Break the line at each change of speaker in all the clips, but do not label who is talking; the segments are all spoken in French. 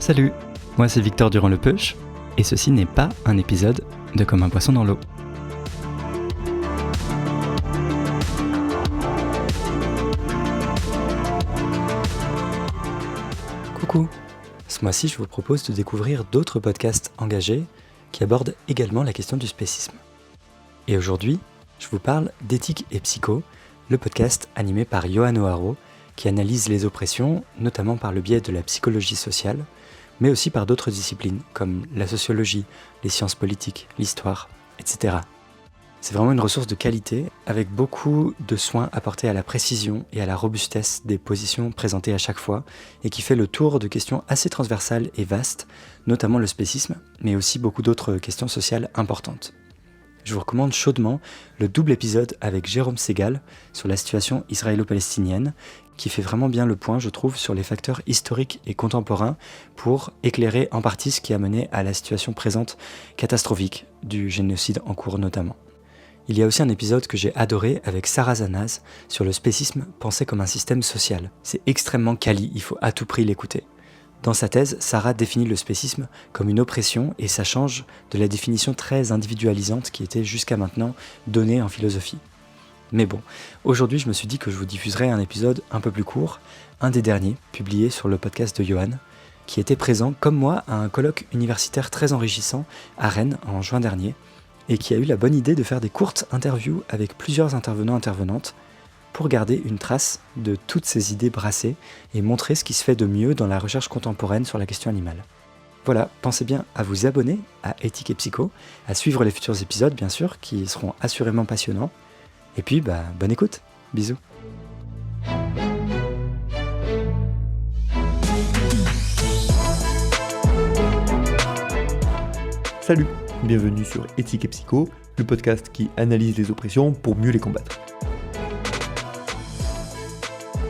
Salut, moi c'est Victor Durand-Lepeuch, et ceci n'est pas un épisode de Comme un poisson dans l'eau. Coucou, ce mois-ci je vous propose de découvrir d'autres podcasts engagés qui abordent également la question du spécisme. Et aujourd'hui, je vous parle d'Éthique et Psycho, le podcast animé par Yoann O'Haraud, qui analyse les oppressions, notamment par le biais de la psychologie sociale, mais aussi par d'autres disciplines, comme la sociologie, les sciences politiques, l'histoire, etc. C'est vraiment une ressource de qualité, avec beaucoup de soins apportés à la précision et à la robustesse des positions présentées à chaque fois, et qui fait le tour de questions assez transversales et vastes, notamment le spécisme, mais aussi beaucoup d'autres questions sociales importantes. Je vous recommande chaudement le double épisode avec Jérôme Segal sur la situation israélo-palestinienne, qui fait vraiment bien le point, je trouve, sur les facteurs historiques et contemporains pour éclairer en partie ce qui a mené à la situation présente catastrophique du génocide en cours notamment. Il y a aussi un épisode que j'ai adoré avec Sarah Zanaz sur le spécisme pensé comme un système social. C'est extrêmement quali, il faut à tout prix l'écouter. Dans sa thèse, Sarah définit le spécisme comme une oppression et ça change de la définition très individualisante qui était jusqu'à maintenant donnée en philosophie. Mais bon, aujourd'hui je me suis dit que je vous diffuserais un épisode un peu plus court, un des derniers, publié sur le podcast de Yoann, qui était présent comme moi à un colloque universitaire très enrichissant à Rennes en juin dernier, et qui a eu la bonne idée de faire des courtes interviews avec plusieurs intervenants-intervenantes pour garder une trace de toutes ces idées brassées et montrer ce qui se fait de mieux dans la recherche contemporaine sur la question animale. Voilà, pensez bien à vous abonner à Éthique et Psycho, à suivre les futurs épisodes bien sûr, qui seront assurément passionnants. Et puis, bonne écoute. Bisous.
Salut, bienvenue sur Éthique et Psycho, le podcast qui analyse les oppressions pour mieux les combattre.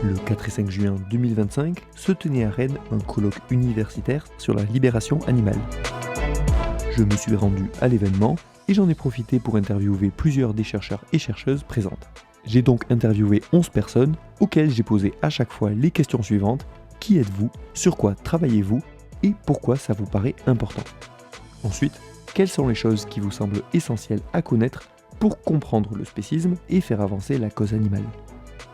Le 4 et 5 juin 2025 se tenait à Rennes un colloque universitaire sur la libération animale. Je me suis rendu à l'événement et j'en ai profité pour interviewer plusieurs des chercheurs et chercheuses présentes. J'ai donc interviewé 11 personnes auxquelles j'ai posé à chaque fois les questions suivantes. Qui êtes-vous ? Sur quoi travaillez-vous ? Et pourquoi ça vous paraît important ? Ensuite, quelles sont les choses qui vous semblent essentielles à connaître pour comprendre le spécisme et faire avancer la cause animale ?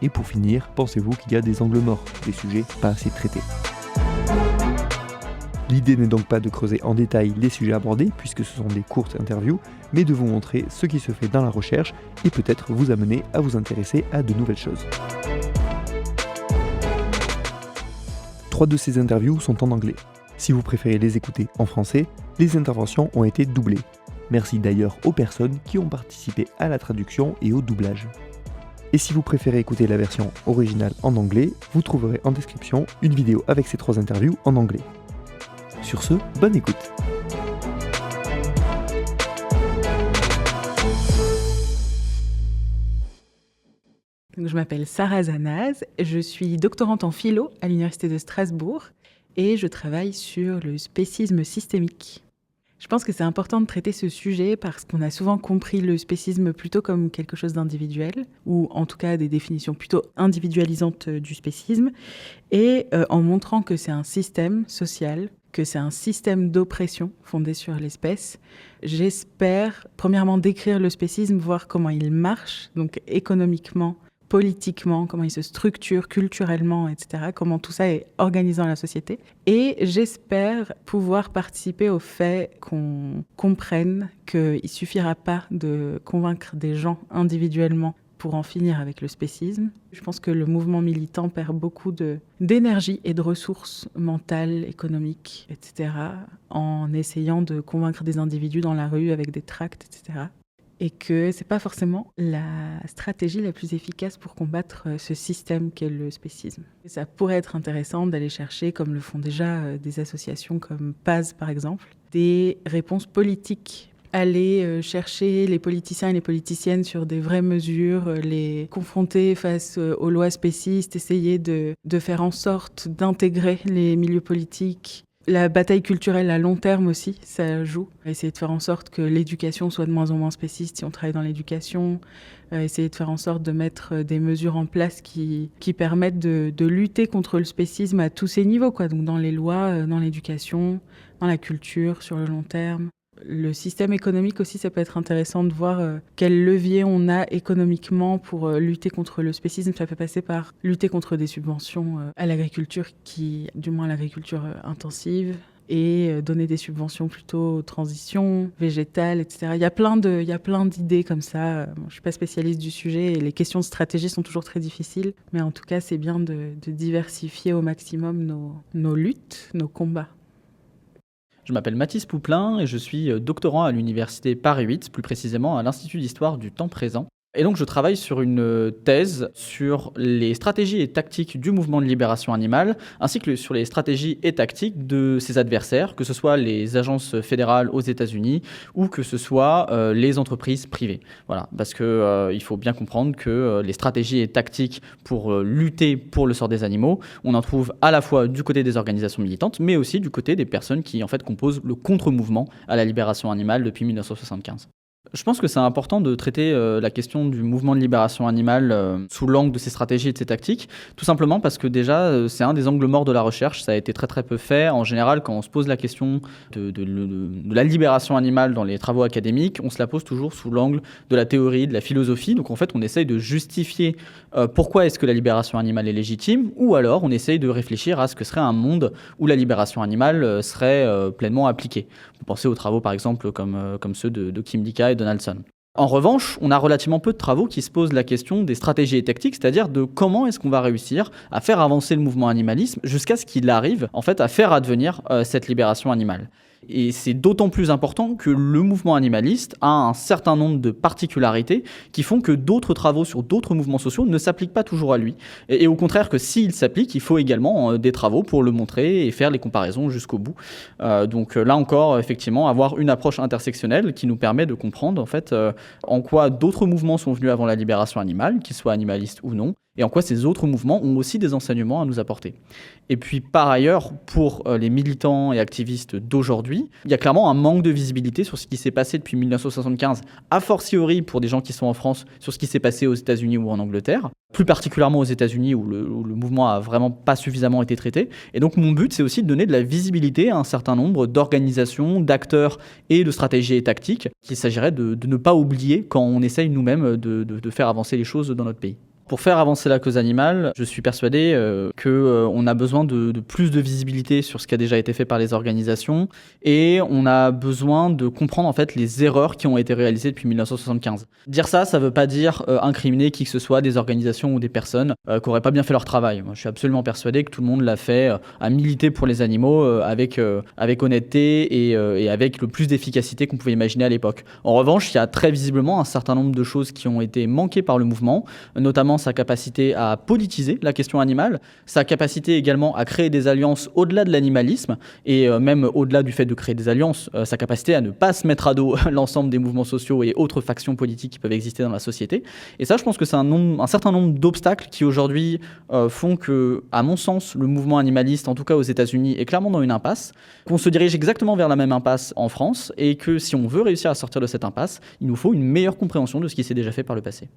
Et pour finir, pensez-vous qu'il y a des angles morts, des sujets pas assez traités ? L'idée n'est donc pas de creuser en détail les sujets abordés, puisque ce sont des courtes interviews, mais de vous montrer ce qui se fait dans la recherche et peut-être vous amener à vous intéresser à de nouvelles choses. 3 de ces interviews sont en anglais. Si vous préférez les écouter en français, les interventions ont été doublées. Merci d'ailleurs aux personnes qui ont participé à la traduction et au doublage. Et si vous préférez écouter la version originale en anglais, vous trouverez en description une vidéo avec ces 3 interviews en anglais. Sur ce, bonne écoute.
Donc, je m'appelle Sarah Zanaz, je suis doctorante en philo à l'Université de Strasbourg et je travaille sur le spécisme systémique. Je pense que c'est important de traiter ce sujet parce qu'on a souvent compris le spécisme plutôt comme quelque chose d'individuel, ou en tout cas des définitions plutôt individualisantes du spécisme, et en montrant que c'est un système social, que c'est un système d'oppression fondé sur l'espèce. J'espère, premièrement, décrire le spécisme, voir comment il marche, donc économiquement, politiquement, comment il se structure culturellement, etc., comment tout ça est organisé dans la société. Et j'espère pouvoir participer au fait qu'on comprenne qu'il ne suffira pas de convaincre des gens individuellement pour en finir avec le spécisme. Je pense que le mouvement militant perd beaucoup d'énergie et de ressources mentales, économiques, etc., en essayant de convaincre des individus dans la rue avec des tracts, etc., et que c'est pas forcément la stratégie la plus efficace pour combattre ce système qu'est le spécisme. Et ça pourrait être intéressant d'aller chercher, comme le font déjà des associations comme PAZ par exemple, des réponses politiques. Aller chercher les politiciens et les politiciennes sur des vraies mesures, les confronter face aux lois spécistes, essayer de faire en sorte d'intégrer les milieux politiques La bataille culturelle à long terme aussi, ça joue. Essayer de faire en sorte que l'éducation soit de moins en moins spéciste si on travaille dans l'éducation. Essayer de faire en sorte de mettre des mesures en place qui permettent de lutter contre le spécisme à tous ces niveaux, quoi. Donc dans les lois, dans l'éducation, dans la culture, sur le long terme. Le système économique aussi, ça peut être intéressant de voir quel levier on a économiquement pour lutter contre le spécisme. Ça peut passer par lutter contre des subventions à l'agriculture, du moins à l'agriculture intensive, et donner des subventions plutôt aux transitions végétales, etc. Il y a plein d'idées comme ça. Je ne suis pas spécialiste du sujet et les questions de stratégie sont toujours très difficiles. Mais en tout cas, c'est bien de diversifier au maximum nos luttes, nos combats.
Je m'appelle Mathis Pouplin et je suis doctorant à l'université Paris 8, plus précisément à l'Institut d'histoire du temps présent. Et donc je travaille sur une thèse sur les stratégies et tactiques du mouvement de libération animale, ainsi que sur les stratégies et tactiques de ses adversaires, que ce soit les agences fédérales aux États-Unis ou que ce soit les entreprises privées. Voilà, parce que il faut bien comprendre que les stratégies et tactiques pour lutter pour le sort des animaux, on en trouve à la fois du côté des organisations militantes, mais aussi du côté des personnes qui en fait composent le contre-mouvement à la libération animale depuis 1975. Je pense que c'est important de traiter la question du mouvement de libération animale sous l'angle de ses stratégies et de ses tactiques, tout simplement parce que déjà, c'est un des angles morts de la recherche. Ça a été très très peu fait. En général, quand on se pose la question de la libération animale dans les travaux académiques, on se la pose toujours sous l'angle de la théorie, de la philosophie. Donc en fait, on essaye de justifier pourquoi est-ce que la libération animale est légitime, ou alors on essaye de réfléchir à ce que serait un monde où la libération animale serait pleinement appliquée. Vous pensez aux travaux par exemple comme ceux de Kim Dika et Donaldson. En revanche, on a relativement peu de travaux qui se posent la question des stratégies et tactiques, c'est-à-dire de comment est-ce qu'on va réussir à faire avancer le mouvement animalisme jusqu'à ce qu'il arrive en fait à faire advenir cette libération animale. Et c'est d'autant plus important que le mouvement animaliste a un certain nombre de particularités qui font que d'autres travaux sur d'autres mouvements sociaux ne s'appliquent pas toujours à lui. Et au contraire que s'il s'applique, il faut également des travaux pour le montrer et faire les comparaisons jusqu'au bout. Donc là encore, effectivement, avoir une approche intersectionnelle qui nous permet de comprendre en fait en quoi d'autres mouvements sont venus avant la libération animale, qu'ils soient animalistes ou non, et en quoi ces autres mouvements ont aussi des enseignements à nous apporter. Et puis par ailleurs, pour les militants et activistes d'aujourd'hui, il y a clairement un manque de visibilité sur ce qui s'est passé depuis 1975, a fortiori pour des gens qui sont en France, sur ce qui s'est passé aux États-Unis ou en Angleterre, plus particulièrement aux États-Unis où le mouvement a vraiment pas suffisamment été traité. Et donc mon but, c'est aussi de donner de la visibilité à un certain nombre d'organisations, d'acteurs et de stratégies et tactiques qu'il s'agirait de ne pas oublier quand on essaye nous-mêmes de faire avancer les choses dans notre pays. Pour faire avancer la cause animale, je suis persuadé qu'on a besoin de plus de visibilité sur ce qui a déjà été fait par les organisations et on a besoin de comprendre en fait les erreurs qui ont été réalisées depuis 1975. Dire ça, ça ne veut pas dire incriminer qui que ce soit, des organisations ou des personnes qui n'auraient pas bien fait leur travail. Moi, je suis absolument persuadé que tout le monde l'a fait à militer pour les animaux avec honnêteté et avec le plus d'efficacité qu'on pouvait imaginer à l'époque. En revanche, il y a très visiblement un certain nombre de choses qui ont été manquées par le mouvement, notamment sa capacité à politiser la question animale, sa capacité également à créer des alliances au-delà de l'animalisme et même au-delà du fait de créer des alliances, sa capacité à ne pas se mettre à dos l'ensemble des mouvements sociaux et autres factions politiques qui peuvent exister dans la société. Et ça, je pense que c'est un certain nombre d'obstacles qui aujourd'hui font que, à mon sens, le mouvement animaliste, en tout cas aux États-Unis, est clairement dans une impasse, qu'on se dirige exactement vers la même impasse en France et que si on veut réussir à sortir de cette impasse, il nous faut une meilleure compréhension de ce qui s'est déjà fait par le passé.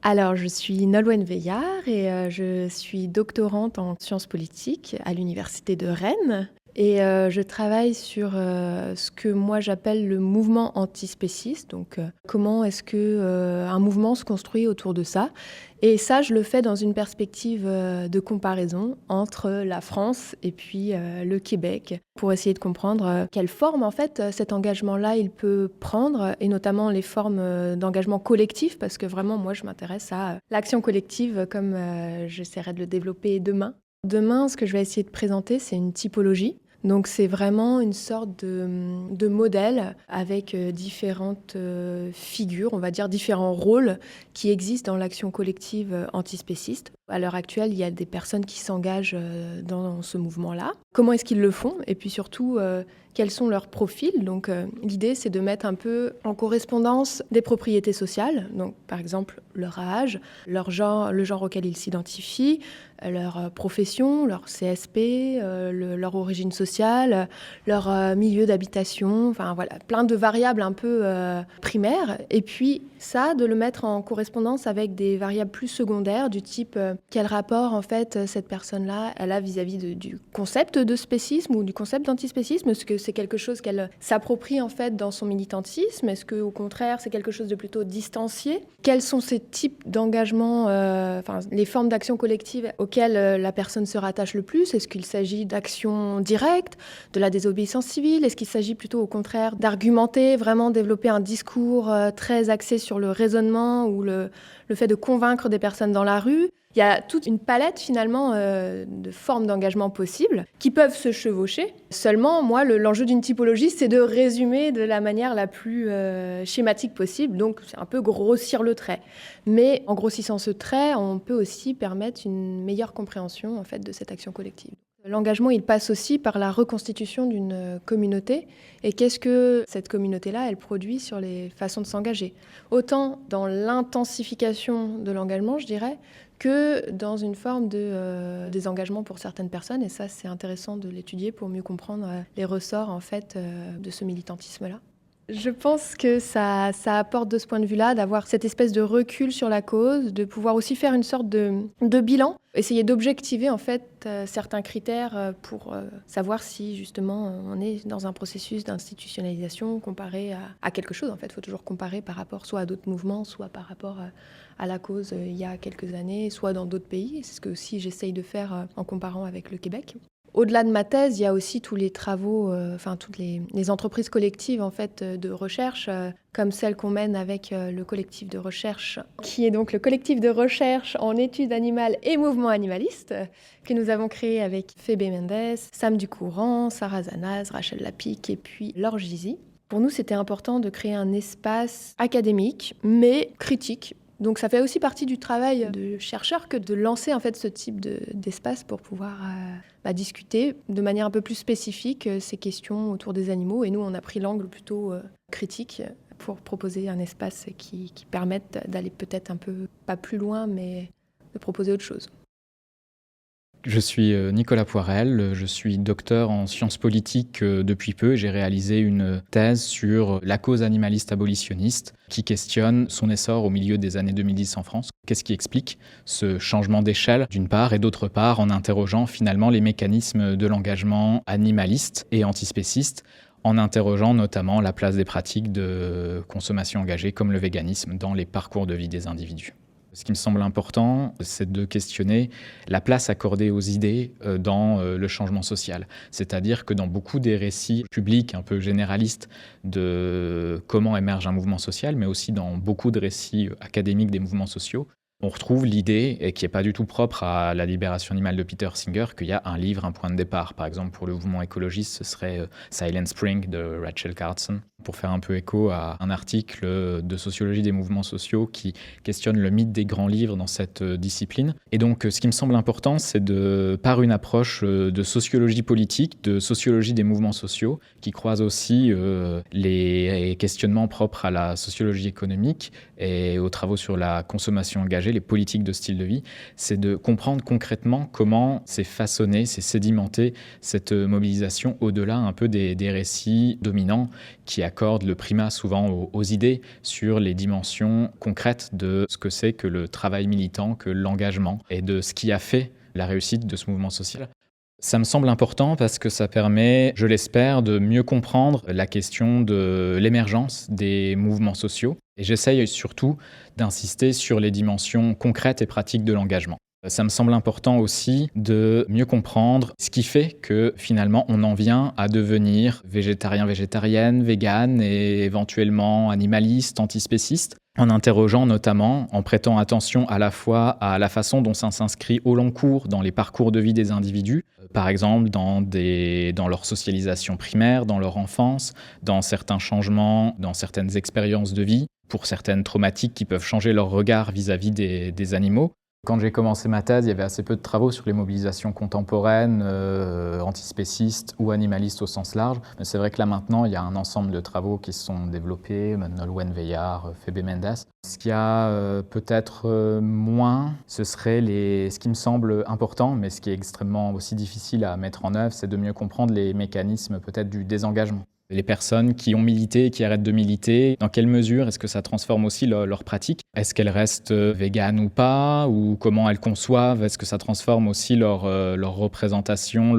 Alors, je suis Nolwenn Veillard et je suis doctorante en sciences politiques à l'université de Rennes. Et je travaille sur ce que moi j'appelle le mouvement antispéciste. Donc, comment est-ce qu'un mouvement se construit autour de ça ? Et ça, je le fais dans une perspective de comparaison entre la France et puis le Québec, pour essayer de comprendre quelle forme, en fait, cet engagement-là, il peut prendre, et notamment les formes d'engagement collectif, parce que vraiment, moi, je m'intéresse à l'action collective comme j'essaierai de le développer demain. Demain, ce que je vais essayer de présenter, c'est une typologie. Donc c'est vraiment une sorte de modèle avec différentes figures, on va dire différents rôles qui existent dans l'action collective antispéciste. À l'heure actuelle, il y a des personnes qui s'engagent dans ce mouvement-là. comment est-ce qu'ils le font et puis surtout quels sont leurs profils. Donc l'idée c'est de mettre un peu en correspondance des propriétés sociales, donc par exemple leur âge, leur genre, le genre auquel ils s'identifient, leur profession, leur CSP, leur origine sociale, leur milieu d'habitation, enfin voilà, plein de variables un peu primaires. Et puis ça, de le mettre en correspondance avec des variables plus secondaires du type quel rapport en fait cette personne-là elle a vis-à-vis du concept de spécisme ou du concept d'antispécisme. Est-ce que c'est quelque chose qu'elle s'approprie en fait dans son militantisme? Est-ce que au contraire c'est quelque chose de plutôt distancié? Quels sont ces types d'engagement, les formes d'action collective auxquelles la personne se rattache le plus? Est-ce qu'il s'agit d'actions directes, de la désobéissance civile? Est-ce qu'il s'agit plutôt au contraire d'argumenter, vraiment développer un discours très axé sur le raisonnement ou le fait de convaincre des personnes dans la rue? Il y a toute une palette finalement de formes d'engagement possibles qui peuvent se chevaucher. Seulement, moi, l'enjeu d'une typologie, c'est de résumer de la manière la plus schématique possible. Donc, c'est un peu grossir le trait. Mais en grossissant ce trait, on peut aussi permettre une meilleure compréhension en fait, de cette action collective. L'engagement, il passe aussi par la reconstitution d'une communauté. Et qu'est-ce que cette communauté-là, elle produit sur les façons de s'engager? Autant dans l'intensification de l'engagement, je dirais, que dans une forme de désengagement pour certaines personnes. Et ça, c'est intéressant de l'étudier pour mieux comprendre les ressorts en fait, de ce militantisme-là. Je pense que ça apporte de ce point de vue-là, d'avoir cette espèce de recul sur la cause, de pouvoir aussi faire une sorte de bilan, essayer d'objectiver en fait certains critères pour savoir si justement on est dans un processus d'institutionnalisation comparé à quelque chose. En fait, il faut toujours comparer par rapport soit à d'autres mouvements, soit par rapport à la cause il y a quelques années, soit dans d'autres pays. C'est ce que aussi j'essaye de faire en comparant avec le Québec. Au-delà de ma thèse, il y a aussi tous les travaux, toutes les entreprises collectives en fait, de recherche, comme celle qu'on mène avec le collectif de recherche, qui est donc le collectif de recherche en études animales et mouvements animalistes, que nous avons créé avec Fébé Mendes, Sam Ducourant, Sarah Zanaz, Rachel Lapique et puis Laure Gizy. Pour nous, c'était important de créer un espace académique, mais critique. Donc ça fait aussi partie du travail de chercheur que de lancer en fait ce type d'espace pour pouvoir discuter de manière un peu plus spécifique ces questions autour des animaux. Et nous, on a pris l'angle plutôt critique pour proposer un espace qui permette d'aller peut-être un peu, pas plus loin, mais de proposer autre chose.
Je suis Nicolas Poirel, je suis docteur en sciences politiques depuis peu. J'ai réalisé une thèse sur la cause animaliste abolitionniste qui questionne son essor au milieu des années 2010 en France. Qu'est-ce qui explique ce changement d'échelle d'une part et d'autre part en interrogeant finalement les mécanismes de l'engagement animaliste et antispéciste, en interrogeant notamment la place des pratiques de consommation engagée comme le véganisme dans les parcours de vie des individus. Ce qui me semble important, c'est de questionner la place accordée aux idées dans le changement social. C'est-à-dire que dans beaucoup des récits publics un peu généralistes de comment émerge un mouvement social, mais aussi dans beaucoup de récits académiques des mouvements sociaux, on retrouve l'idée, et qui n'est pas du tout propre à la libération animale de Peter Singer, qu'il y a un livre, un point de départ. Par exemple, pour le mouvement écologiste, ce serait Silent Spring de Rachel Carson, pour faire un peu écho à un article de sociologie des mouvements sociaux qui questionne le mythe des grands livres dans cette discipline. Et donc, ce qui me semble important, c'est par une approche de sociologie politique, de sociologie des mouvements sociaux, qui croise aussi les questionnements propres à la sociologie économique et aux travaux sur la consommation engagée, les politiques de style de vie, c'est de comprendre concrètement comment s'est façonnée, s'est sédimentée cette mobilisation au-delà un peu des récits dominants qui accordent le primat souvent aux idées sur les dimensions concrètes de ce que c'est que le travail militant, que l'engagement et de ce qui a fait la réussite de ce mouvement social. Ça me semble important parce que ça permet, je l'espère, de mieux comprendre la question de l'émergence des mouvements sociaux. Et j'essaye surtout d'insister sur les dimensions concrètes et pratiques de l'engagement. Ça me semble important aussi de mieux comprendre ce qui fait que finalement on en vient à devenir végétarien, végétarienne, végane et éventuellement animaliste, antispéciste, en interrogeant notamment, en prêtant attention à la fois à la façon dont ça s'inscrit au long cours dans les parcours de vie des individus, par exemple dans leur socialisation primaire, dans leur enfance, dans certains changements, dans certaines expériences de vie, pour certaines traumatiques qui peuvent changer leur regard vis-à-vis des animaux, Quand j'ai commencé ma thèse, il y avait assez peu de travaux sur les mobilisations contemporaines, antispécistes ou animalistes au sens large. Mais c'est vrai que là maintenant, il y a un ensemble de travaux qui se sont développés, Nolwenn Veillard, Febe Mendes. Ce qu'il y a peut-être moins, ce serait ce qui me semble important, mais ce qui est extrêmement aussi difficile à mettre en œuvre, c'est de mieux comprendre les mécanismes peut-être du désengagement. Les personnes qui ont milité et qui arrêtent de militer, dans quelle mesure est-ce que ça transforme aussi leur pratique? Est-ce qu'elles restent véganes ou pas? Ou comment elles conçoivent? Est-ce que ça transforme aussi leur représentation,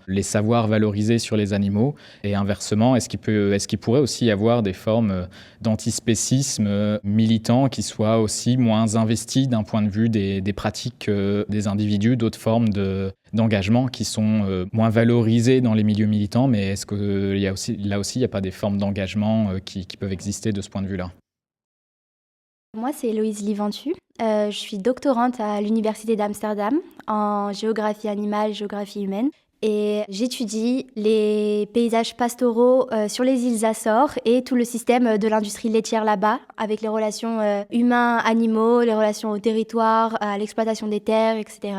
les savoirs valorisés sur les animaux? Et inversement, est-ce qu'il pourrait aussi y avoir des formes d'antispécisme militant qui soient aussi moins investis d'un point de vue des pratiques des individus, d'autres formes d'engagement qui sont moins valorisées dans les milieux militants, mais est-ce que là aussi, il n'y a pas des formes d'engagement qui peuvent exister de ce point de vue-là?
Moi, c'est Héloïse Liventu. Je suis doctorante à l'Université d'Amsterdam en géographie animale, géographie humaine. Et j'étudie les paysages pastoraux sur les îles Açores et tout le système de l'industrie laitière là-bas, avec les relations humains-animaux, les relations au territoire, à l'exploitation des terres, etc.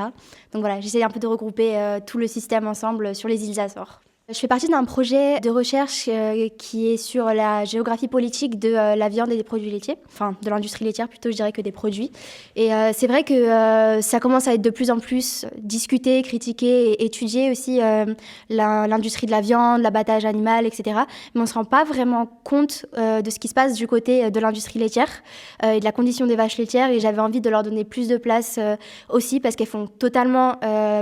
Donc voilà, j'essaie un peu de regrouper tout le système ensemble sur les îles Açores. Je fais partie d'un projet de recherche qui est sur la géographie politique de la viande et des produits laitiers, enfin de l'industrie laitière plutôt, je dirais, que des produits. Et c'est vrai que ça commence à être de plus en plus discuté, critiqué et étudié aussi l'industrie de la viande, l'abattage animal, etc. Mais on ne se rend pas vraiment compte de ce qui se passe du côté de l'industrie laitière et de la condition des vaches laitières. Et j'avais envie de leur donner plus de place aussi parce qu'elles font totalement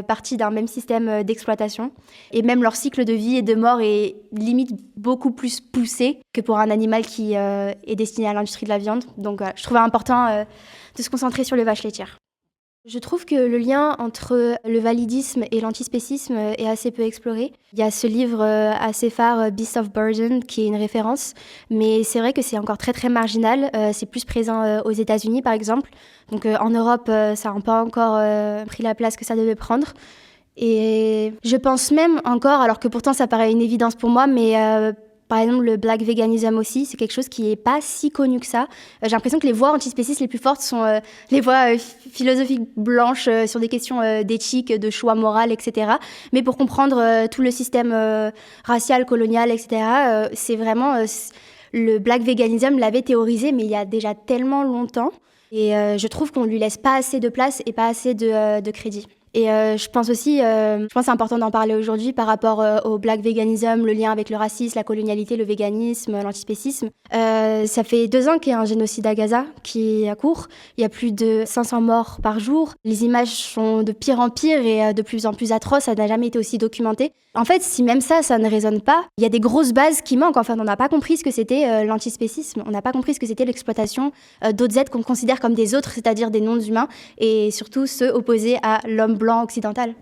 partie d'un même système d'exploitation. Et même leur cycle de vie et de mort est limite beaucoup plus poussé que pour un animal qui est destiné à l'industrie de la viande. Donc je trouvais important de se concentrer sur les vaches laitières. Je trouve que le lien entre le validisme et l'antispécisme est assez peu exploré. Il y a ce livre assez phare, Beasts of Burden, qui est une référence, mais c'est vrai que c'est encore très très marginal. C'est plus présent aux États-Unis par exemple. Donc en Europe, ça n'a pas encore pris la place que ça devait prendre. Et je pense même encore, alors que pourtant ça paraît une évidence pour moi, mais par exemple le black veganism aussi, c'est quelque chose qui n'est pas si connu que ça. J'ai l'impression que les voix antispécistes les plus fortes sont les voix philosophiques blanches sur des questions d'éthique, de choix moral, etc. Mais pour comprendre tout le système racial, colonial, etc., c'est vraiment... le black veganism l'avait théorisé, mais il y a déjà tellement longtemps. Et je trouve qu'on lui laisse pas assez de place et pas assez de crédit. Et je pense aussi, je pense que c'est important d'en parler aujourd'hui par rapport au black veganism, le lien avec le racisme, la colonialité, le véganisme, l'antispécisme. Ça fait 2 ans qu'il y a un génocide à Gaza qui est à court. Il y a plus de 500 morts par jour. Les images sont de pire en pire et de plus en plus atroces. Ça n'a jamais été aussi documenté. En fait, si même ça ne résonne pas, il y a des grosses bases qui manquent. Enfin, on n'a pas compris ce que c'était l'antispécisme. On n'a pas compris ce que c'était l'exploitation d'autres êtres qu'on considère comme des autres, c'est-à-dire des non-humains, et surtout ceux opposés à l'homme blanc occidental.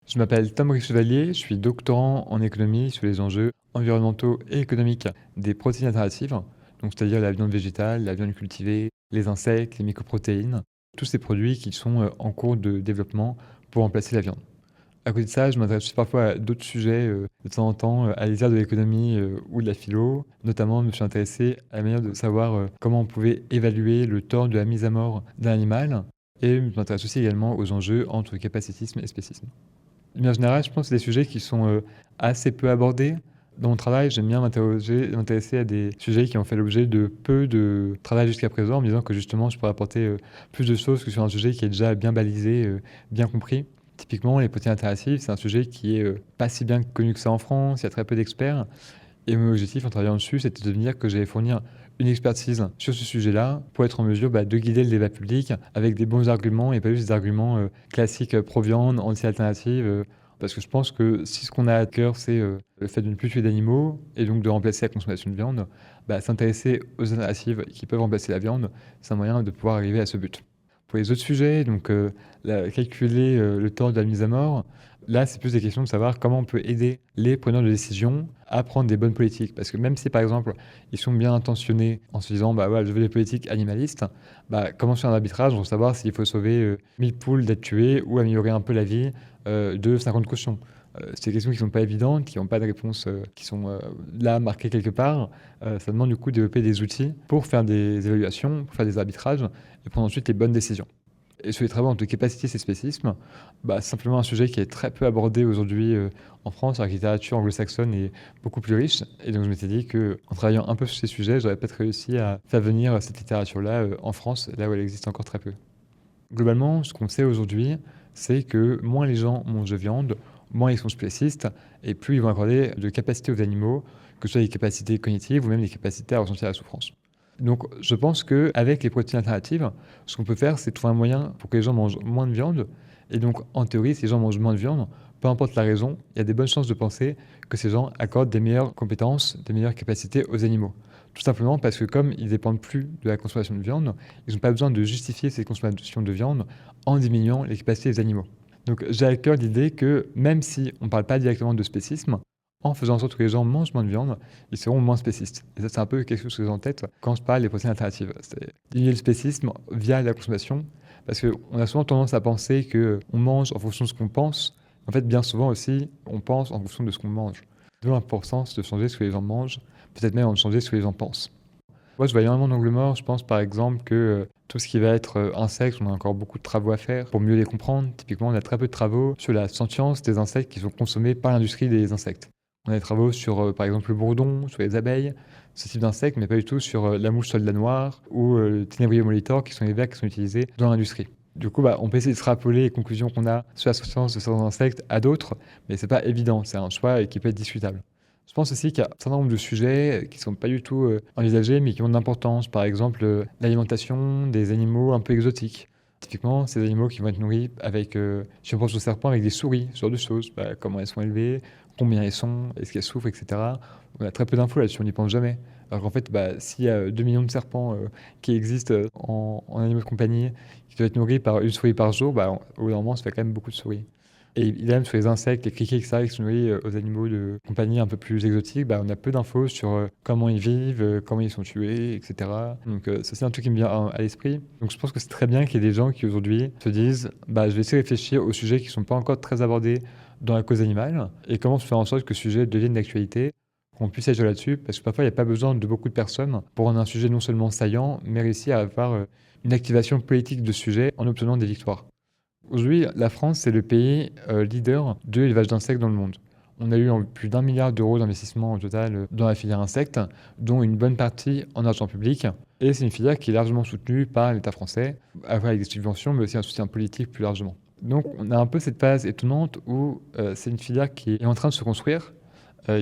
Je m'appelle Tom Chevalier, je suis doctorant en économie sur les enjeux environnementaux et économiques des protéines alternatives, donc c'est-à-dire la viande végétale, la viande cultivée, les insectes, les mycoprotéines, tous ces produits qui sont en cours de développement pour remplacer la viande. À côté de ça, je m'intéresse aussi parfois à d'autres sujets, de temps en temps, à l'histoire de l'économie ou de la philo. Notamment, je me suis intéressé à la manière de savoir comment on pouvait évaluer le temps de la mise à mort d'un animal. Et je m'intéresse aussi également aux enjeux entre capacitisme et spécisme. De manière générale, je pense que c'est des sujets qui sont assez peu abordés. Dans mon travail, j'aime bien m'intéresser à des sujets qui ont fait l'objet de peu de travail jusqu'à présent, en me disant que justement, je pourrais apporter plus de choses que sur un sujet qui est déjà bien balisé, bien compris. Typiquement, les protéines alternatives, c'est un sujet qui est pas si bien connu que ça en France, il y a très peu d'experts. Et mon objectif en travaillant dessus, c'était de dire que j'allais fournir une expertise sur ce sujet-là pour être en mesure de guider le débat public avec des bons arguments et pas juste des arguments classiques pro-viande, anti-alternative. Parce que je pense que si ce qu'on a à cœur, c'est le fait de ne plus tuer d'animaux et donc de remplacer la consommation de viande, s'intéresser aux alternatives qui peuvent remplacer la viande, c'est un moyen de pouvoir arriver à ce but. Pour les autres sujets, donc calculer le temps de la mise à mort, là, c'est plus des questions de savoir comment on peut aider les preneurs de décision à prendre des bonnes politiques. Parce que même si, par exemple, ils sont bien intentionnés en se disant voilà, je veux des politiques animalistes, comment faire un arbitrage pour savoir s'il faut sauver 1000 poules d'être tuées ou améliorer un peu la vie de 50 cochons. C'est des questions qui ne sont pas évidentes, qui n'ont pas de réponse qui sont là, marquées quelque part. Ça demande du coup de développer des outils pour faire des évaluations, pour faire des arbitrages et prendre ensuite les bonnes décisions. Et sur les travaux de capacité et spécisme, c'est simplement un sujet qui est très peu abordé aujourd'hui en France, alors que la littérature anglo-saxonne est beaucoup plus riche. Et donc je m'étais dit qu'en travaillant un peu sur ces sujets, j'aurais peut-être réussi à faire venir cette littérature-là en France, là où elle existe encore très peu. Globalement, ce qu'on sait aujourd'hui, c'est que moins les gens mangent de viande, moins ils sont spécistes, et plus ils vont accorder de capacités aux animaux, que ce soit des capacités cognitives ou même des capacités à ressentir la souffrance. Donc je pense qu'avec les protéines alternatives, ce qu'on peut faire, c'est trouver un moyen pour que les gens mangent moins de viande. Et donc en théorie, si les gens mangent moins de viande, peu importe la raison, il y a des bonnes chances de penser que ces gens accordent des meilleures compétences, des meilleures capacités aux animaux. Tout simplement parce que comme ils ne dépendent plus de la consommation de viande, ils n'ont pas besoin de justifier cette consommation de viande en diminuant les capacités des animaux. Donc j'ai à cœur l'idée que même si on ne parle pas directement de spécisme, en faisant en sorte que les gens mangent moins de viande, ils seront moins spécistes. Et ça, c'est un peu quelque chose que j'ai en tête quand je parle des protéines alternatives. C'est diminuer le spécisme via la consommation, parce qu'on a souvent tendance à penser qu'on mange en fonction de ce qu'on pense. En fait, bien souvent aussi, on pense en fonction de ce qu'on mange. D'où l'importance de changer ce que les gens mangent, peut-être même de changer ce que les gens pensent. Moi, je vois énormément d'angles morts. Je pense par exemple que tout ce qui va être insectes, on a encore beaucoup de travaux à faire pour mieux les comprendre. Typiquement, on a très peu de travaux sur la sentience des insectes qui sont consommés par l'industrie des insectes. On a des travaux sur, par exemple, le bourdon, sur les abeilles, ce type d'insectes, mais pas du tout sur la mouche soldat noire ou le ténébrier molitor, qui sont les vers qui sont utilisés dans l'industrie. Du coup, on peut essayer de extrapoler les conclusions qu'on a sur la sentience de certains insectes à d'autres, mais c'est pas évident, c'est un choix qui peut être discutable. Je pense aussi qu'il y a un certain nombre de sujets qui ne sont pas du tout envisagés, mais qui ont de l'importance. Par exemple, l'alimentation des animaux un peu exotiques. Typiquement, ces animaux qui vont être nourris avec, si on pense aux serpents, avec des souris, ce genre de choses. Comment elles sont élevées, combien elles sont, est-ce qu'elles souffrent, etc. On a très peu d'infos là-dessus, on n'y pense jamais. Alors qu'en fait, s'il y a 2 millions de serpents qui existent en animaux de compagnie, qui doivent être nourris par une souris par jour, au bout d'un moment, ça fait quand même beaucoup de souris. Et idem sur les insectes, les criquets, etc., qui sont nourris aux animaux de compagnie un peu plus exotiques, on a peu d'infos sur comment ils vivent, comment ils sont tués, etc. Donc ça, c'est un truc qui me vient à l'esprit. Donc je pense que c'est très bien qu'il y ait des gens qui aujourd'hui se disent je vais essayer de réfléchir aux sujets qui ne sont pas encore très abordés dans la cause animale et comment faire en sorte que ce sujet devienne d'actualité, qu'on puisse agir là-dessus, parce que parfois il n'y a pas besoin de beaucoup de personnes pour rendre un sujet non seulement saillant, mais réussir à avoir une activation politique de ce sujet en obtenant des victoires. Aujourd'hui, la France, c'est le pays leader de l'élevage d'insectes dans le monde. On a eu plus d'1 milliard d'euros d'investissement au total dans la filière insectes, dont une bonne partie en argent public. Et c'est une filière qui est largement soutenue par l'État français, avec des subventions, mais aussi un soutien politique plus largement. Donc on a un peu cette phase étonnante où c'est une filière qui est en train de se construire,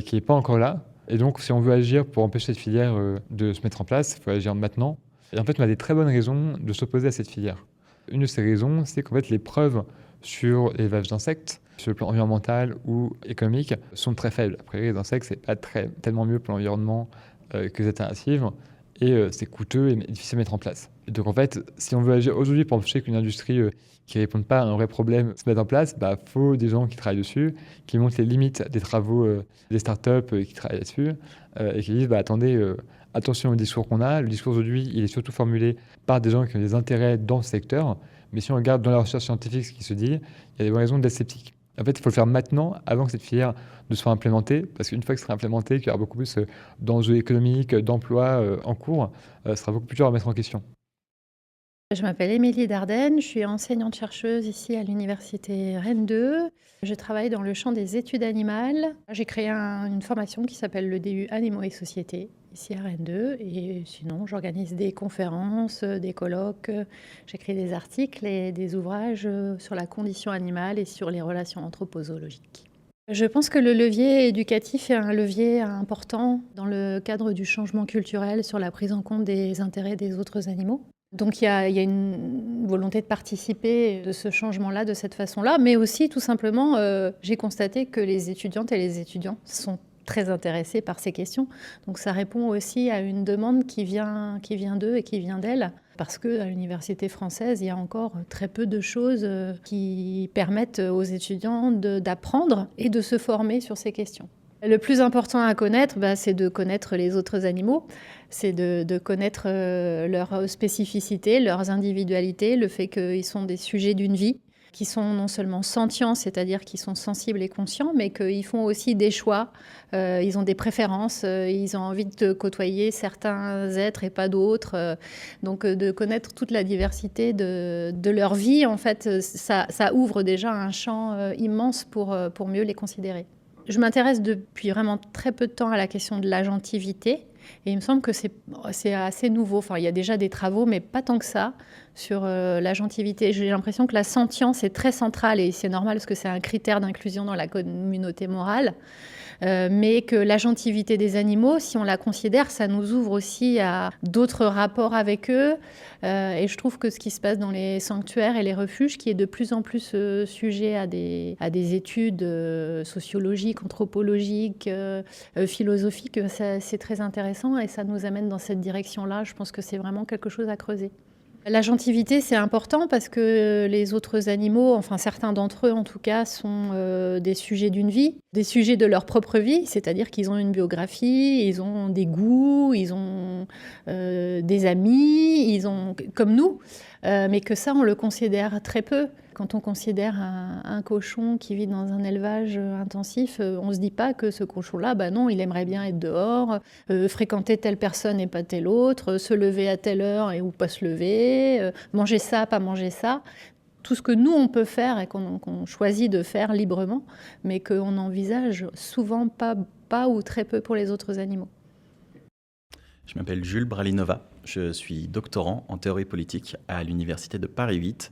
qui n'est pas encore là. Et donc si on veut agir pour empêcher cette filière de se mettre en place, il faut agir maintenant. Et en fait, on a des très bonnes raisons de s'opposer à cette filière. Une de ces raisons, c'est qu'en fait, les preuves sur l'élevage d'insectes, sur le plan environnemental ou économique, sont très faibles. Après, les insectes, c'est pas tellement mieux pour l'environnement que les alternatives, et c'est coûteux et difficile à mettre en place. Et donc en fait, si on veut agir aujourd'hui pour empêcher qu'une industrie qui ne répond pas à un vrai problème se mette en place, faut des gens qui travaillent dessus, qui montrent les limites des travaux des startups qui travaillent là-dessus, et qui disent attendez, attention au discours qu'on a. Le discours aujourd'hui, il est surtout formulé par des gens qui ont des intérêts dans ce secteur. Mais si on regarde dans la recherche scientifique ce qui se dit, il y a des bonnes raisons d'être sceptique. En fait, il faut le faire maintenant, avant que cette filière ne soit implémentée, parce qu'une fois que ce sera implémenté, qu'il y aura beaucoup plus d'enjeux économiques, d'emplois en cours, ce sera beaucoup plus dur à mettre en question.
Je m'appelle Émilie Dardenne, je suis enseignante-chercheuse ici à l'université Rennes 2. Je travaille dans le champ des études animales. J'ai créé une formation qui s'appelle le DU Animaux et Société, ici à Rennes 2. Et sinon, j'organise des conférences, des colloques, j'écris des articles et des ouvrages sur la condition animale et sur les relations anthropozoologiques. Je pense que le levier éducatif est un levier important dans le cadre du changement culturel sur la prise en compte des intérêts des autres animaux. Donc il y a une volonté de participer de ce changement-là, de cette façon-là, mais aussi tout simplement, j'ai constaté que les étudiantes et les étudiants sont très intéressés par ces questions. Donc ça répond aussi à une demande qui vient d'eux et qui vient d'elles, parce qu'à l'université française, il y a encore très peu de choses qui permettent aux étudiants d'apprendre et de se former sur ces questions. Le plus important à connaître, c'est de connaître les autres animaux, c'est de connaître leurs spécificités, leurs individualités, le fait qu'ils sont des sujets d'une vie, qui sont non seulement sentients, c'est-à-dire qui sont sensibles et conscients, mais qu'ils font aussi des choix, ils ont des préférences, ils ont envie de côtoyer certains êtres et pas d'autres. Donc de connaître toute la diversité de leur vie, en fait, ça ouvre déjà un champ immense pour mieux les considérer. Je m'intéresse depuis vraiment très peu de temps à la question de l'agentivité. Et il me semble que c'est assez nouveau. Enfin, il y a déjà des travaux, mais pas tant que ça, sur l'agentivité. J'ai l'impression que la sentience est très centrale, et c'est normal parce que c'est un critère d'inclusion dans la communauté morale. Mais que l'agentivité des animaux, si on la considère, ça nous ouvre aussi à d'autres rapports avec eux. Et je trouve que ce qui se passe dans les sanctuaires et les refuges, qui est de plus en plus sujet à des études sociologiques, anthropologiques, philosophiques, c'est très intéressant et ça nous amène dans cette direction-là. Je pense que c'est vraiment quelque chose à creuser. L'agentivité, c'est important parce que les autres animaux, enfin certains d'entre eux en tout cas, sont des sujets d'une vie, des sujets de leur propre vie, c'est-à-dire qu'ils ont une biographie, ils ont des goûts, ils ont des amis, ils ont comme nous, mais que ça, on le considère très peu. Quand on considère un cochon qui vit dans un élevage intensif, on ne se dit pas que ce cochon-là, non, il aimerait bien être dehors, fréquenter telle personne et pas telle autre, se lever à telle heure et ou pas se lever, manger ça, pas manger ça. Tout ce que nous, on peut faire et qu'on choisit de faire librement, mais qu'on n'envisage souvent pas ou très peu pour les autres animaux.
Je m'appelle Jules Bralinova, je suis doctorant en théorie politique à l'Université de Paris 8.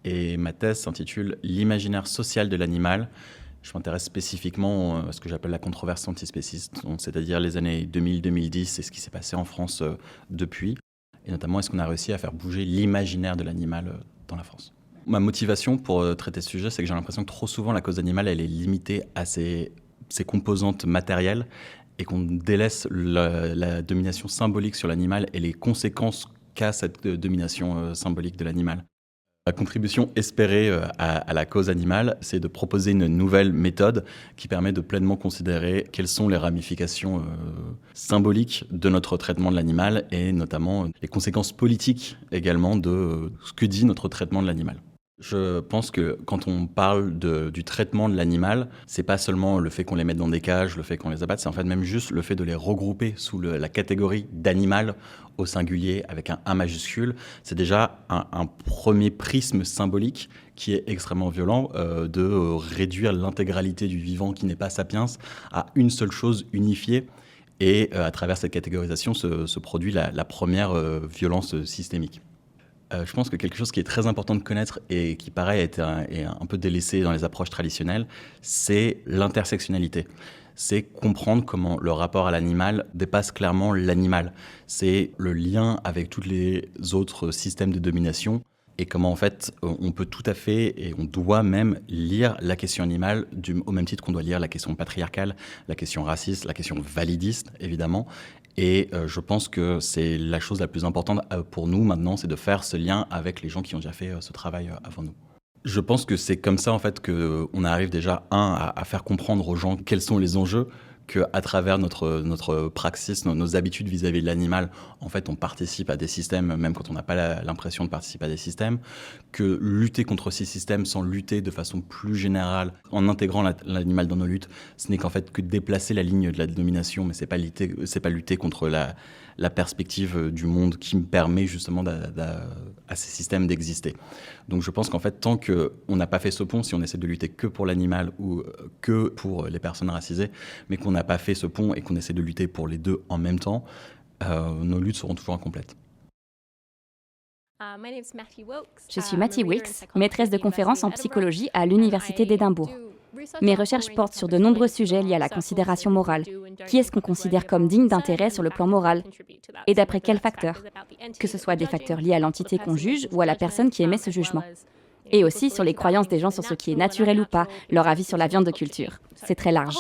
Et ma thèse s'intitule « L'imaginaire social de l'animal ». Je m'intéresse spécifiquement à ce que j'appelle la controverse antispéciste, c'est-à-dire les années 2000-2010 et ce qui s'est passé en France depuis. Et notamment, est-ce qu'on a réussi à faire bouger l'imaginaire de l'animal dans la France. Ma motivation pour traiter ce sujet, c'est que j'ai l'impression que trop souvent, la cause animale, elle est limitée à ses composantes matérielles et qu'on délaisse la domination symbolique sur l'animal et les conséquences qu'a cette domination symbolique de l'animal. La contribution espérée à la cause animale, c'est de proposer une nouvelle méthode qui permet de pleinement considérer quelles sont les ramifications symboliques de notre traitement de l'animal et notamment les conséquences politiques également de ce que dit notre traitement de l'animal. Je pense que quand on parle du traitement de l'animal, c'est pas seulement le fait qu'on les mette dans des cages, le fait qu'on les abatte, c'est en fait même juste le fait de les regrouper sous la catégorie d'animal au singulier avec un A majuscule. C'est déjà un premier prisme symbolique qui est extrêmement violent de réduire l'intégralité du vivant qui n'est pas sapiens à une seule chose unifiée. Et à travers cette catégorisation se produit la première violence systémique. Je pense que quelque chose qui est très important de connaître et qui, pareil, est un peu délaissé dans les approches traditionnelles, c'est l'intersectionnalité. C'est comprendre comment le rapport à l'animal dépasse clairement l'animal. C'est le lien avec tous les autres systèmes de domination et comment, en fait, on peut tout à fait et on doit même lire la question animale au même titre qu'on doit lire la question patriarcale, la question raciste, la question validiste, évidemment. Et je pense que c'est la chose la plus importante pour nous maintenant, c'est de faire ce lien avec les gens qui ont déjà fait ce travail avant nous. Je pense que c'est comme ça en fait qu'on arrive déjà à faire comprendre aux gens quels sont les enjeux, qu'à travers notre praxis, nos habitudes vis-à-vis de l'animal, en fait, on participe à des systèmes, même quand on n'a pas l'impression de participer à des systèmes, que lutter contre ces systèmes sans lutter de façon plus générale, en intégrant l'animal dans nos luttes, ce n'est qu'en fait que déplacer la ligne de la domination, mais c'est pas lutter contre la perspective du monde qui me permet justement à ces systèmes d'exister. Donc je pense qu'en fait, tant qu'on n'a pas fait ce pont, si on essaie de lutter que pour l'animal ou que pour les personnes racisées, mais qu'on n'a pas fait ce pont et qu'on essaie de lutter pour les deux en même temps, nos luttes seront toujours incomplètes.
Je suis Mattie Wilkes, maîtresse de conférences en psychologie à l'Université d'Édimbourg. Mes recherches portent sur de nombreux sujets liés à la considération morale. Qui est-ce qu'on considère comme digne d'intérêt sur le plan moral? Et d'après quels facteurs? Que ce soit des facteurs liés à l'entité qu'on juge ou à la personne qui émet ce jugement. Et aussi sur les croyances des gens sur ce qui est naturel ou pas, leur avis sur la viande de culture. C'est très large.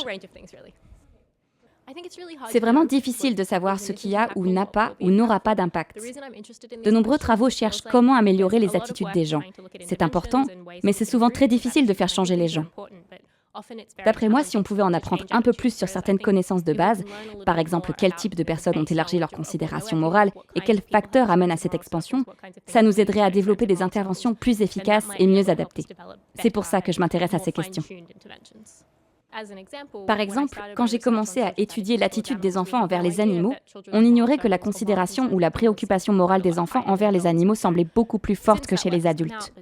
C'est vraiment difficile de savoir ce qui a ou n'a pas ou n'aura pas d'impact. De nombreux travaux cherchent comment améliorer les attitudes des gens. C'est important, mais c'est souvent très difficile de faire changer les gens. D'après moi, si on pouvait en apprendre un peu plus sur certaines connaissances de base, par exemple quel type de personnes ont élargi leurs considérations morales et quels facteurs amènent à cette expansion, ça nous aiderait à développer des interventions plus efficaces et mieux adaptées. C'est pour ça que je m'intéresse à ces questions. Par exemple, quand j'ai commencé à étudier l'attitude des enfants envers les animaux, on ignorait que la considération ou la préoccupation morale des enfants envers les animaux semblait beaucoup plus forte que chez les adultes.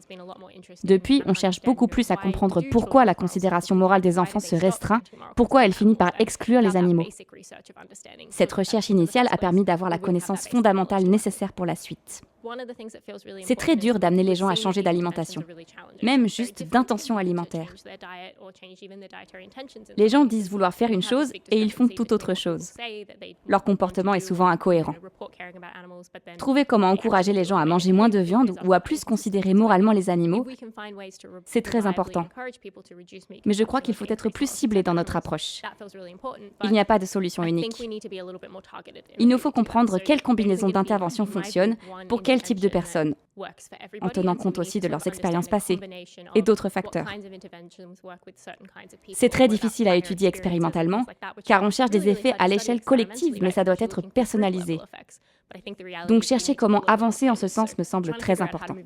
Depuis, on cherche beaucoup plus à comprendre pourquoi la considération morale des enfants se restreint, pourquoi elle finit par exclure les animaux. Cette recherche initiale a permis d'avoir la connaissance fondamentale nécessaire pour la suite. C'est très dur d'amener les gens à changer d'alimentation, même juste d'intention alimentaire. Les gens disent vouloir faire une chose et ils font tout autre chose. Leur comportement est souvent incohérent. Trouver comment encourager les gens à manger moins de viande ou à plus considérer moralement les animaux, c'est très important. Mais je crois qu'il faut être plus ciblé dans notre approche. Il n'y a pas de solution unique. Il nous faut comprendre quelle combinaison d'interventions fonctionne pour quel type de personnes, en tenant compte aussi de leurs expériences passées et d'autres facteurs. C'est très difficile à étudier expérimentalement, car on cherche des effets à l'échelle collective, mais ça doit être personnalisé. Donc chercher comment avancer en ce sens me semble très important.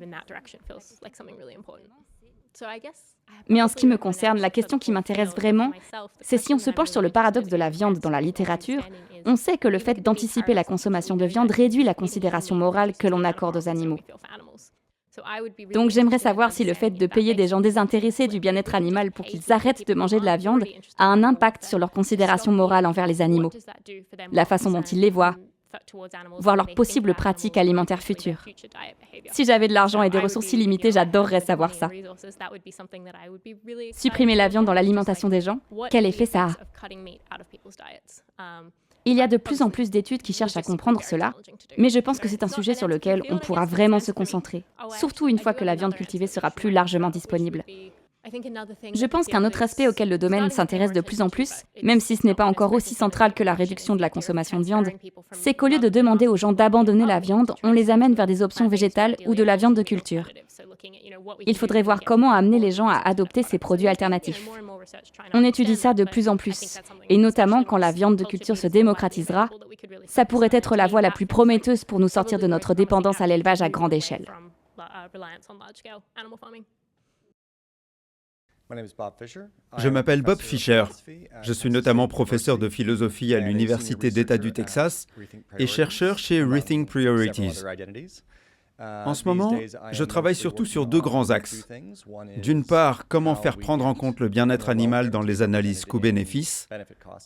Mais en ce qui me concerne, la question qui m'intéresse vraiment, c'est si on se penche sur le paradoxe de la viande dans la littérature, on sait que le fait d'anticiper la consommation de viande réduit la considération morale que l'on accorde aux animaux. Donc j'aimerais savoir si le fait de payer des gens désintéressés du bien-être animal pour qu'ils arrêtent de manger de la viande a un impact sur leur considération morale envers les animaux, la façon dont ils les voient, voir leurs possibles pratiques alimentaires futures. Si j'avais de l'argent et des ressources illimitées, j'adorerais savoir ça. Supprimer la viande dans l'alimentation des gens, quel effet ça a? Il y a de plus en plus d'études qui cherchent à comprendre cela, mais je pense que c'est un sujet sur lequel on pourra vraiment se concentrer, surtout une fois que la viande cultivée sera plus largement disponible. Je pense qu'un autre aspect auquel le domaine s'intéresse de plus en plus, même si ce n'est pas encore aussi central que la réduction de la consommation de viande, c'est qu'au lieu de demander aux gens d'abandonner la viande, on les amène vers des options végétales ou de la viande de culture. Il faudrait voir comment amener les gens à adopter ces produits alternatifs. On étudie ça de plus en plus, et notamment quand la viande de culture se démocratisera, ça pourrait être la voie la plus prometteuse pour nous sortir de notre dépendance à l'élevage à grande échelle.
Je m'appelle Bob Fisher. Je suis notamment professeur de philosophie à l'Université d'État du Texas et chercheur chez Rethink Priorities. En ce moment, je travaille surtout sur deux grands axes. D'une part, comment faire prendre en compte le bien-être animal dans les analyses coût-bénéfice,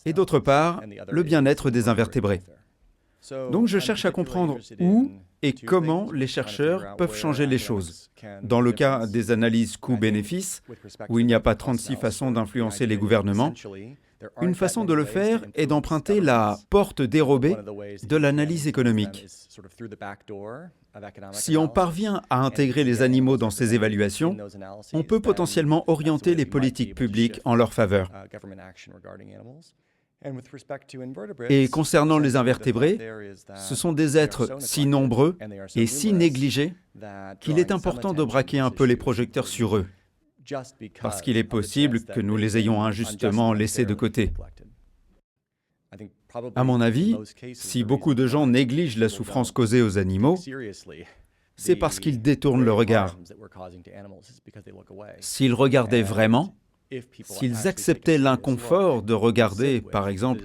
et d'autre part, le bien-être des invertébrés. Donc je cherche à comprendre où et comment les chercheurs peuvent changer les choses. Dans le cas des analyses coût-bénéfice, où il n'y a pas 36 façons d'influencer les gouvernements, une façon de le faire est d'emprunter la porte dérobée de l'analyse économique. Si on parvient à intégrer les animaux dans ces évaluations, on peut potentiellement orienter les politiques publiques en leur faveur. Et concernant les invertébrés, ce sont des êtres si nombreux et si négligés qu'il est important de braquer un peu les projecteurs sur eux, parce qu'il est possible que nous les ayons injustement laissés de côté. À mon avis, si beaucoup de gens négligent la souffrance causée aux animaux, c'est parce qu'ils détournent le regard. S'ils regardaient vraiment, s'ils acceptaient l'inconfort de regarder, par exemple,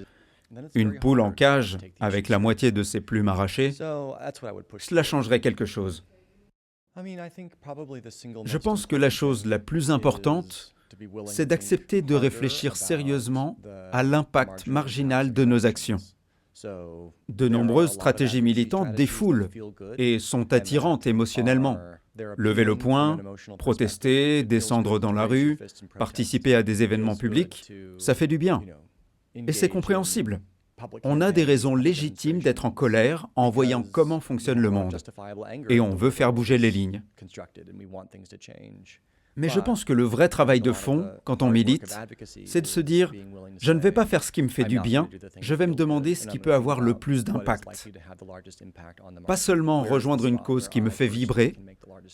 une poule en cage avec la moitié de ses plumes arrachées, cela changerait quelque chose. Je pense que la chose la plus importante, c'est d'accepter de réfléchir sérieusement à l'impact marginal de nos actions. De nombreuses stratégies militantes défoulent et sont attirantes émotionnellement. Lever le poing, protester, descendre dans la rue, participer à des événements publics, ça fait du bien. Et c'est compréhensible. On a des raisons légitimes d'être en colère en voyant comment fonctionne le monde. Et on veut faire bouger les lignes. Mais je pense que le vrai travail de fond, quand on milite, c'est de se dire « je ne vais pas faire ce qui me fait du bien, je vais me demander ce qui peut avoir le plus d'impact ». Pas seulement rejoindre une cause qui me fait vibrer,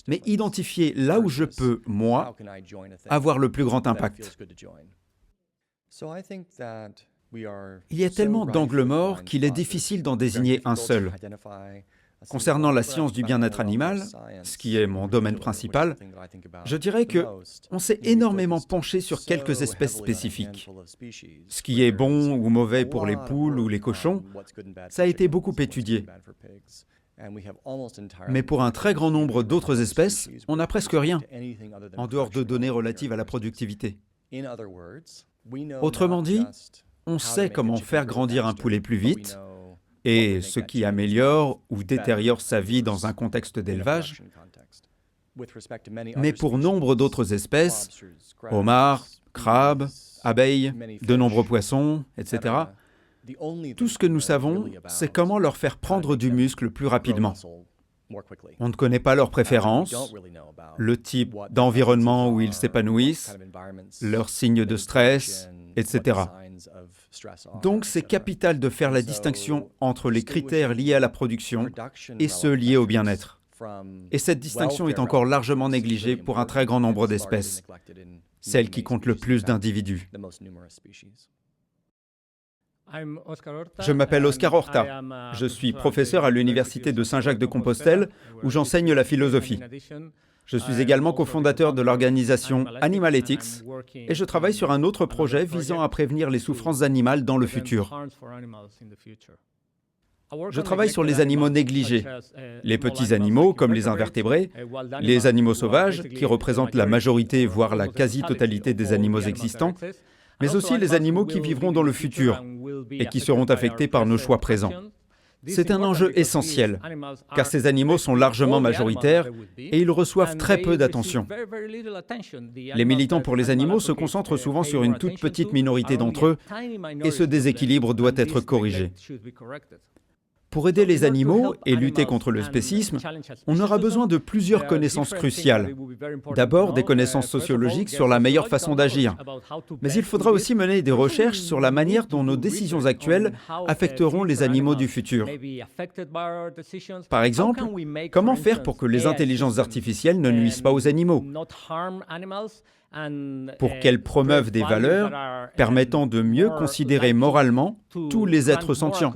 mais identifier là où je peux, moi, avoir le plus grand impact. Il y a tellement d'angles morts qu'il est difficile d'en désigner un seul. Concernant la science du bien-être animal, ce qui est mon domaine principal, je dirais que on s'est énormément penché sur quelques espèces spécifiques. Ce qui est bon ou mauvais pour les poules ou les cochons, ça a été beaucoup étudié. Mais pour un très grand nombre d'autres espèces, on n'a presque rien, en dehors de données relatives à la productivité. Autrement dit, on sait comment faire grandir un poulet plus vite, et ce qui améliore ou détériore sa vie dans un contexte d'élevage. Mais pour nombre d'autres espèces, homards, crabes, abeilles, de nombreux poissons, etc., tout ce que nous savons, c'est comment leur faire prendre du muscle plus rapidement. On ne connaît pas leurs préférences, le type d'environnement où ils s'épanouissent, leurs signes de stress, etc. Donc c'est capital de faire la distinction entre les critères liés à la production et ceux liés au bien-être. Et cette distinction est encore largement négligée pour un très grand nombre d'espèces, celles qui comptent le plus d'individus. Je m'appelle Oscar Horta. Je suis professeur à l'Université de Saint-Jacques-de-Compostelle, où j'enseigne la philosophie. Je suis également cofondateur de l'organisation Animal Ethics et je travaille sur un autre projet visant à prévenir les souffrances animales dans le futur. Je travaille sur les animaux négligés, les petits animaux comme les invertébrés, les animaux sauvages qui représentent la majorité voire la quasi-totalité des animaux existants, mais aussi les animaux qui vivront dans le futur et qui seront affectés par nos choix présents. C'est un enjeu essentiel, car ces animaux sont largement majoritaires et ils reçoivent très peu d'attention. Les militants pour les animaux se concentrent souvent sur une toute petite minorité d'entre eux et ce déséquilibre doit être corrigé. Pour aider les animaux et lutter contre le spécisme, on aura besoin de plusieurs connaissances cruciales. D'abord, des connaissances sociologiques sur la meilleure façon d'agir. Mais il faudra aussi mener des recherches sur la manière dont nos décisions actuelles affecteront les animaux du futur. Par exemple, comment faire pour que les intelligences artificielles ne nuisent pas aux animaux ? Pour qu'elles promeuvent des valeurs permettant de mieux considérer moralement tous les êtres sentients.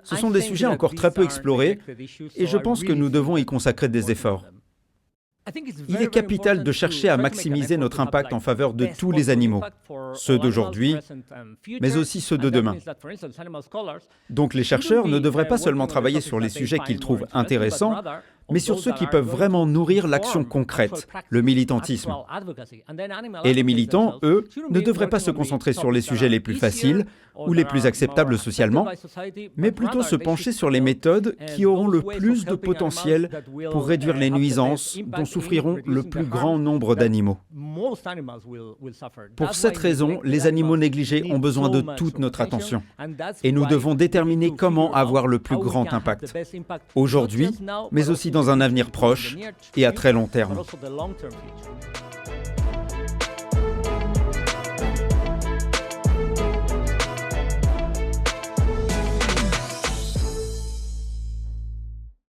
Ce sont des sujets encore très peu explorés et je pense que nous devons y consacrer des efforts. Il est capital de chercher à maximiser notre impact en faveur de tous les animaux, ceux d'aujourd'hui, mais aussi ceux de demain. Donc les chercheurs ne devraient pas seulement travailler sur les sujets qu'ils trouvent intéressants, mais sur ceux qui peuvent vraiment nourrir l'action concrète, le militantisme. Et les militants, eux, ne devraient pas se concentrer sur les sujets les plus faciles ou les plus acceptables socialement, mais plutôt se pencher sur les méthodes qui auront le plus de potentiel pour réduire les nuisances dont souffriront le plus grand nombre d'animaux. Pour cette raison, les animaux négligés ont besoin de toute notre attention. Et nous devons déterminer comment avoir le plus grand impact, aujourd'hui, mais aussi dans un avenir proche et à très long terme.